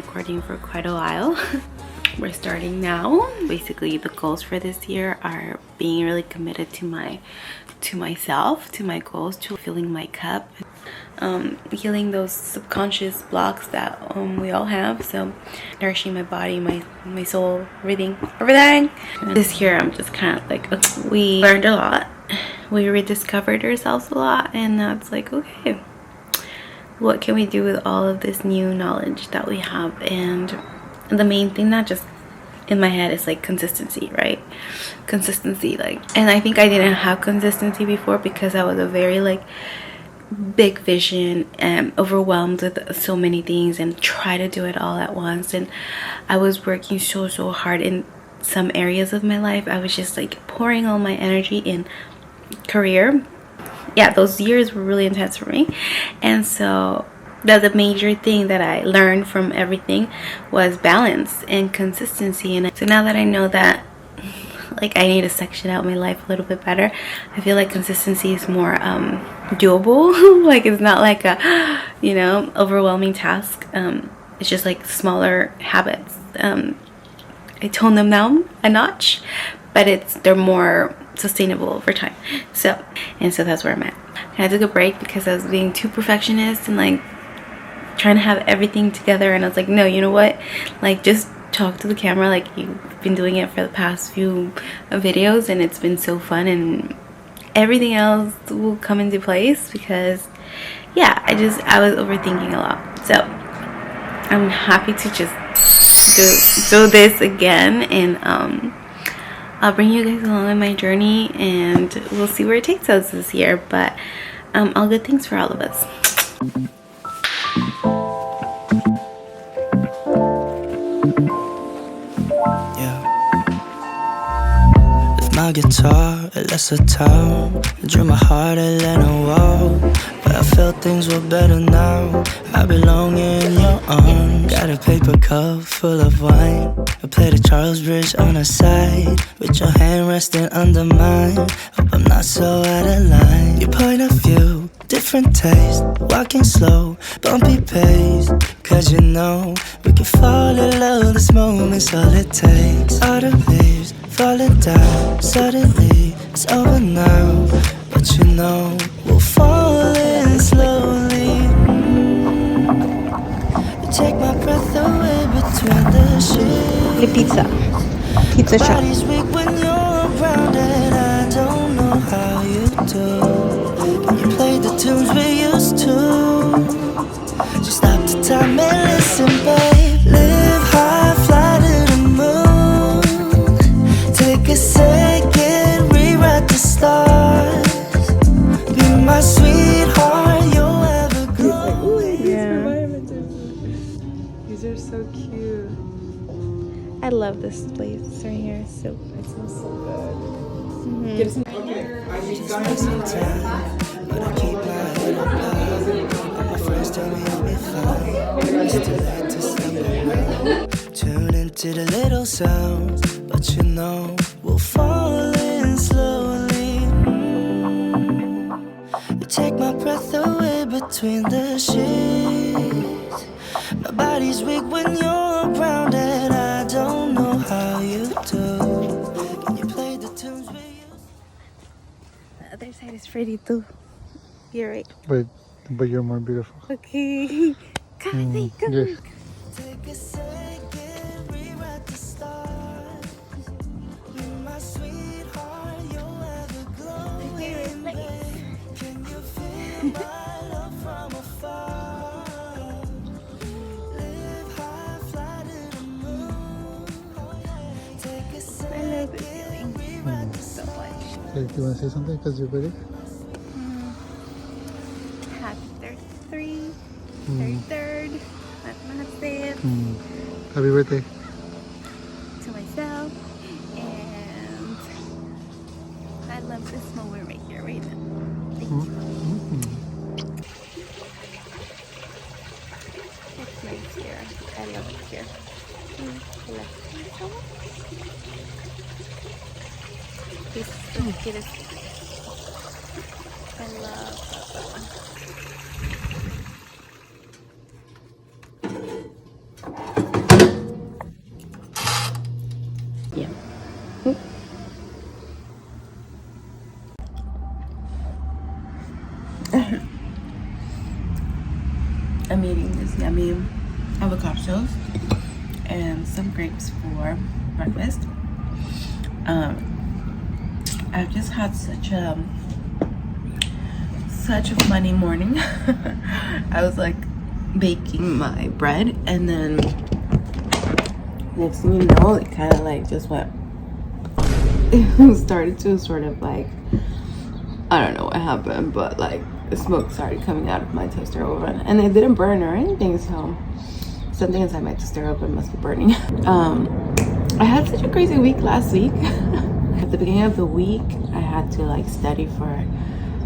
recording for quite a while. We're starting now. Basically, the goals for this year are being really committed to myself, to my goals, to filling my cup, healing those subconscious blocks that we all have. So nourishing my body, my soul, everything. And this year I'm just kind of like, okay, we learned a lot, we rediscovered ourselves a lot, and that's like, okay, what can we do with all of this new knowledge that we have? And the main thing that just in my head is like consistency, right? Consistency, like, and I think I didn't have consistency before because I was a very like big vision and overwhelmed with so many things and try to do it all at once. And I was working so hard in some areas of my life. I was just like pouring all my energy in career. Yeah, those years were really intense for me. And so the major thing that I learned from everything was balance and consistency. And so now that I know that like I need to section out my life a little bit better, I feel like consistency is more doable. Like it's not like a, you know, overwhelming task. It's just like smaller habits. I tone them down a notch, but they're more sustainable over time. So that's where I'm at. And I took a break because I was being too perfectionist and like trying to have everything together, and I was like, no, you know what, like just talk to the camera like you've been doing it for the past few videos, and it's been so fun, and everything else will come into place. Because yeah, I was overthinking a lot. So I'm happy to just do this again, and I'll bring you guys along on my journey, and we'll see where it takes us this year. But all good things for all of us. My guitar, it left a town. I drew my heart, I let it wall. But I felt things were better now. I belong in your arms. Got a paper cup full of wine. I played a Charles Bridge on the side, with your hand resting under mine. Hope I'm not so out of line. Your point of view, different taste. Walking slow, bumpy pace. Cause you know, we can fall in love, this moment's all it takes. Autumn leaves falling down, suddenly it's over now. But you know, we'll fall in slowly. You take my breath away between the sheets. The pizza shop. Body's weak when you're around, and I don't know how you do. Can you play the tunes we used to? Just stop the time and listen, babe. Live high, fly to the moon. Take a second, rewrite the stars. Be my sweetheart, you'll ever grow. Yeah. These are so cute. I love this place right here. It smells so good. Get some. But I keep my head up high. All my friends tell me I'll be fine. It's too late to slow down. Tune into the little sounds, but you know we'll fall in slowly. You take my breath away between the sheets. My body's weak when you're around, and I don't know how you do. Can you play the tunes we used? The other side is pretty too. You're right. But you're more beautiful. Okay. Come with me. Yes. Take a second, rewrite the stars. Be my sweetheart, you'll ever glow. Can you feel my love from afar? Live high, fly to the moon. Take a second, rewrite the So much. Hey, do you want to say something because you're ready? Happy 33rd. That's it. Happy birthday. To myself. And I love this moment right here, right now. Thank you. It's nice here. I love it here. I love it so much. This is the cutest. I love that one. yummy avocado toast and some grapes for breakfast. I've just had such a funny morning. I was like baking my bread, and then next thing you know, it kind of like just went. It started to sort of like, I don't know what happened, but like the smoke started coming out of my toaster oven, and it didn't burn or anything. So something inside my toaster oven must be burning. I had such a crazy week last week. At the beginning of the week, I had to like study for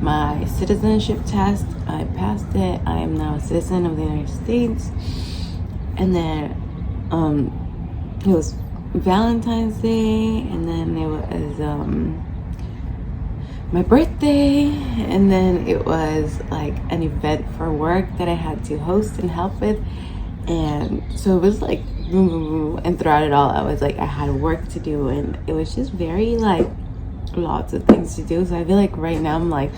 my citizenship test. I passed it. I am now a citizen of the United States. And then it was Valentine's Day, and then it was my birthday, and then it was like an event for work that I had to host and help with. And so it was like boom, boom, boom. And throughout it all, I was like, I had work to do, and it was just very like lots of things to do. So I feel like right now I'm like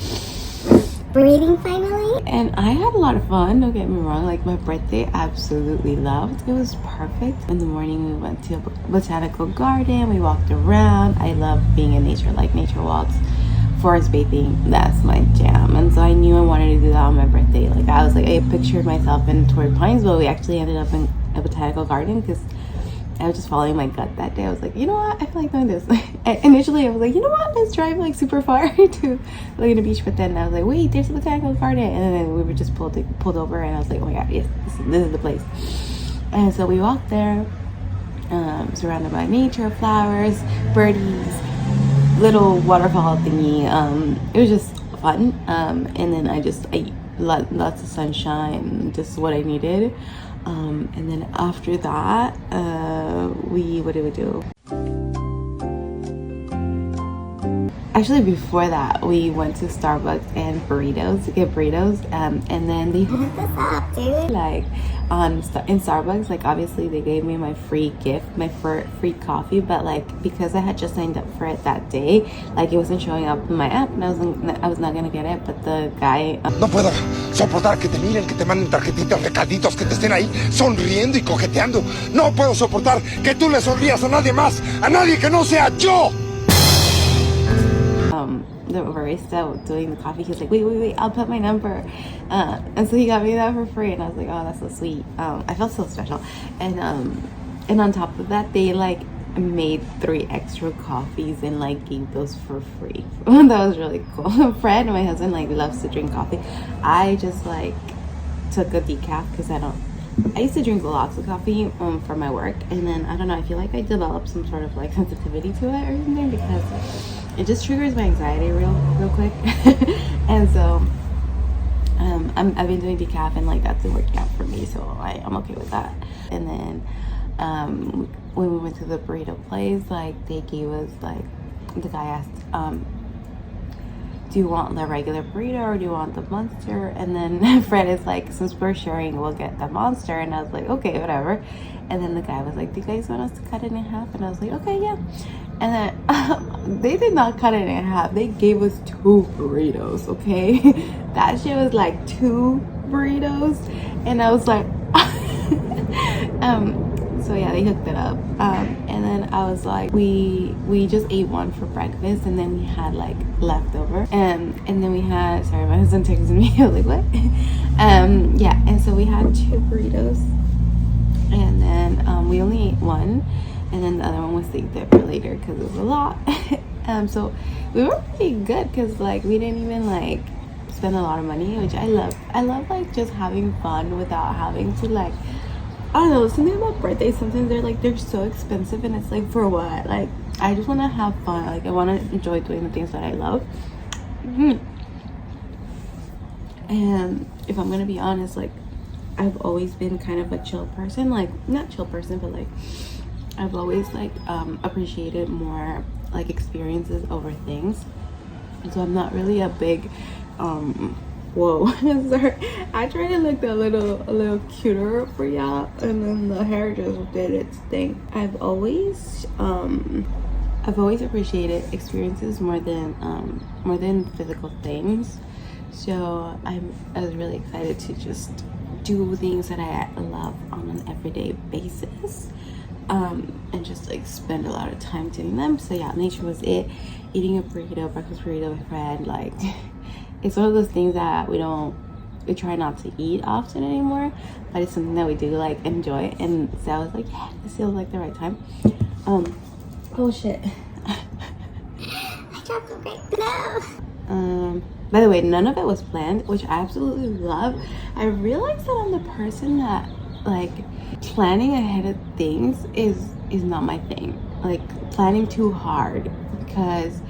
breathing finally. And I had a lot of fun, don't get me wrong. Like my birthday, absolutely loved. It was perfect. In the morning, we went to a botanical garden. We walked around. I love being in nature, like nature walks. Forest bathing, that's my jam. And so I knew I wanted to do that on my birthday. Like I was like, I pictured myself in Torrey Pines, but we actually ended up in a botanical garden because I was just following my gut that day. I was like, you know what, I feel like doing this. Initially I was like, you know what, let's drive like super far to Laguna Beach, but then I was like, wait, there's a botanical garden. And then we were just pulled over, and I was like, oh my god, yes, this is the place. And so we walked there, surrounded by nature, flowers, birdies, little waterfall thingy. It was just fun. And then I lots of sunshine, just what I needed. And then after that, what did we do? Actually, before that, we went to Starbucks and burritos to get burritos. And then they hooked us up, dude. Like in Starbucks, like obviously they gave me my free gift, my free coffee, but like because I had just signed up for it that day, like it wasn't showing up in my app, and I was not gonna get it. But the guy no puedo soportar que te miren, que te manden tarjetitas, recaditos, que te estén ahí sonriendo y coqueteando. No puedo soportar que tú le sonrías a nadie más, a nadie que no sea yo. The barista doing the coffee, he was like, wait, I'll put my number, and so he got me that for free, and I was like, oh, that's so sweet. I felt so special. And on top of that, they like made 3 extra coffees and like gave those for free. That was really cool. Fred, my husband, like loves to drink coffee. I just like took a decaf because I used to drink lots of coffee for my work, and then I don't know, I feel like I developed some sort of like sensitivity to it or something, because it just triggers my anxiety real quick. And so I've been doing decaf, and like that's been working out for me, so I'm okay with that. And then when we went to the burrito place, like they gave us, like the guy asked, do you want the regular burrito or do you want the monster? And then Fred is like, since we're sharing, we'll get the monster. And I was like, okay, whatever. And then the guy was like, do you guys want us to cut it in half? And I was like, okay, yeah. And then they did not cut it in half. They gave us 2 burritos, okay? That shit was like 2 burritos. And I was like, so yeah, they hooked it up. And then I was like, we just ate one for breakfast, and then we had like leftover. And then we had, sorry, my husband texted me. I was like, what? Yeah, and so we had 2 burritos. And then we only ate one. And then the other one was saved there for later because it was a lot. So we were pretty good because like we didn't even like spend a lot of money, which I love. I love like just having fun without having to like, I don't know, something about birthdays, sometimes they're so expensive, and it's like, for what? Like I just want to have fun. Like I want to enjoy doing the things that I love. And if I'm gonna be honest, like I've always been kind of a chill person, like not chill person, but like I've always like appreciated more like experiences over things. And so I'm not really a big whoa, sorry, I tried to look a little cuter for y'all, and then the hair just did its thing. I've always appreciated experiences more than physical things. So I was really excited to just do things that I love on an everyday basis, and just like spend a lot of time doing them. So yeah, nature was it. Eating a burrito, breakfast burrito with Fred, like it's one of those things that we try not to eat often anymore, but it's something that we do like enjoy. And so I was like, yeah, this feels like the right time. Oh shit. I dropped a great blow. By the way, none of it was planned, which I absolutely love. I realized that I'm the person that like planning ahead of things is not my thing. Like planning too hard, because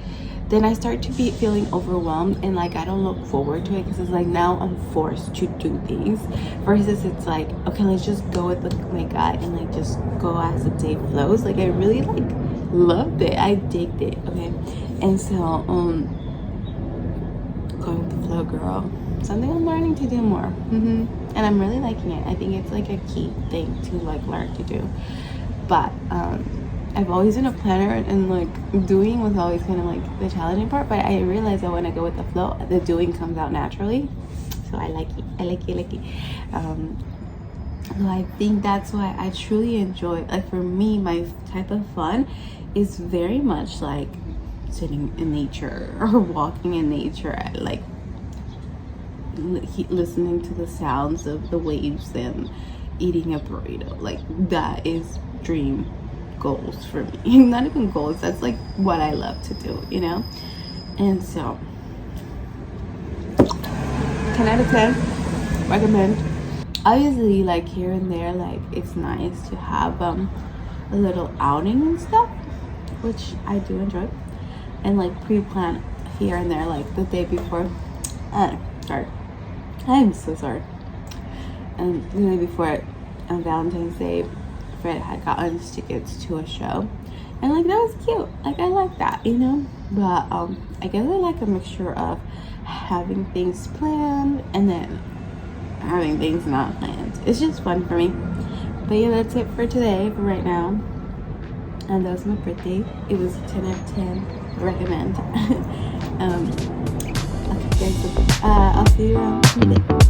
then I start to be feeling overwhelmed and like I don't look forward to it, because it's like now I'm forced to do things, versus it's like, okay, let's just go with my gut and like just go as the day flows. Like I really like loved it. I digged it. Okay. And so go with the flow, girl. Something I'm learning to do more. And I'm really liking it. I think it's like a key thing to like learn to do. But I've always been a planner, and like doing was always kind of like the challenging part, but I realized that when I go with the flow, the doing comes out naturally. So I like it. So I think that's why I truly enjoy, like for me, my type of fun is very much like sitting in nature or walking in nature, like listening to the sounds of the waves and eating a burrito. Like that is dream goals for me. Not even goals, that's like what I love to do, you know? And so 10 out of 10 recommend. Obviously like here and there, like it's nice to have a little outing and stuff, which I do enjoy, and like pre-plan here and there, like the day before. Sorry, I'm so sorry. And the day before on Valentine's Day, Fred had gotten us tickets to a show, and like that was cute. Like I like that, you know. But I guess I like a mixture of having things planned and then having things not planned. It's just fun for me. But yeah, that's it for today, for right now. And that was my birthday. It was 10 out of 10. Recommend. Okay, guys. I'll see you around.